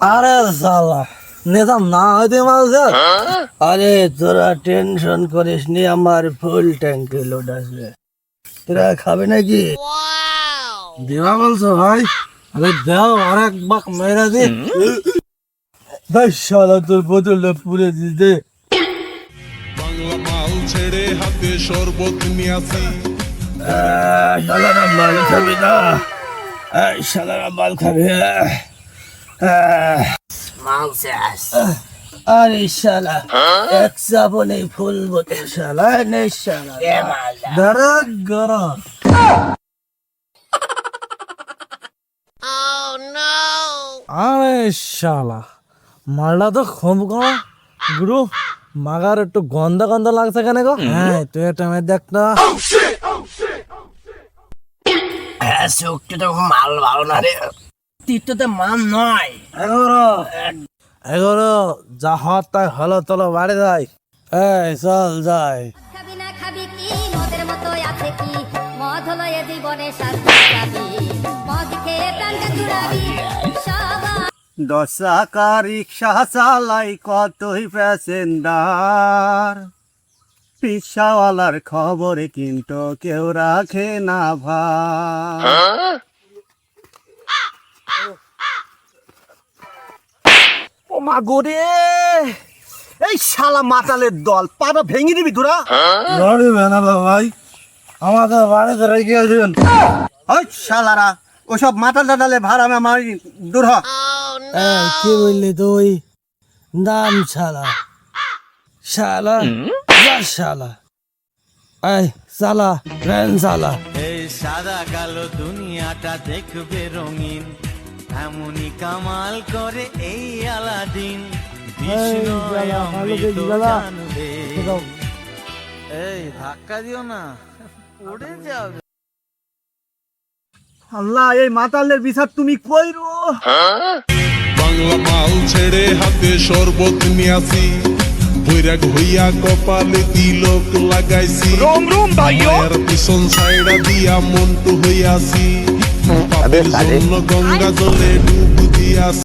আরে সালা নিজাম না হইতে মালছে। আরে তোরা টেনশন করিস নি, আমার ফুল ট্যাঙ্কি লোড আছে। তোরা খাবে নাকি? দিবা বলছো ভাই? আরে দাও আরেক বাক মেরা দে। বেশ শালা তোর বোতলটা পুরে দিতে। বাংলা মাল ছেড়ে হাতে শরবত নিয়াছি। শালারা মাল খাবি না, শালারা মাল খাবে। আরে শালা এক চাপনে ফুল বোতল শালা নেই শালা দাঁড়া গরম। আরে শালা মালটা তো খুব কম গুরু, মাগার একটু গন্ধা গন্ধা লাগছে কেন গো? হ্যাঁ তুই একটা মেয়ে দেখ না। হ্যাঁ চোখটা তো মাল ভালো না রে, তীর্থতে মান নয়। এগারো যা হওয়ার তাই হলো, চলো বাড়ি যাই। এই চল যাই। খাবি না খাবি কি মদের মতো আছে কি, মদ হলো এ জীবনে শান্তি পাবি, মদ খেয়ে প্রাণটা জুড়াবি সবাই। 10 টাকা রিক্সা চালাই কতই প্যাসেঞ্জার, রিক্সাওয়ালার খবরে কিন্তু কেউ রাখে না ভাই। ও মা গোরে, এই শালা মাতালের দল পাটা ভেঙে দিবি তোরা। লড়ি না ভাই, আমাদের বাড়িতে রেখে আসবেন। ওই শালারা ওসব মাতাল টাতালে ভাড়া আমার দূর হ। কি বললি তুই? নাম শালা শালা যা শালা, এই শালা রেন শালা। এই সাদা কালো দুনিয়াটা দেখবে রঙিন, এমনই কামাল করে এই আলাদিন। বিষ্ণু অমৃত জানবে। এই ধাক্কা দিও না, উড়ে যাও। আল্লাহ এই মাতালের বিচার তুমি কইরো। বাংলা মাল ছেড়ে হাতে শরবত নিয়াছি। বৈরাগ হইয়া কপালে তিলক লাগাইছি। মায়ের পিছন সাইডা দিয়া মন্টু হইয়াছি। পাপের জন্য গঙ্গা জলে ডুব দিয়াছি।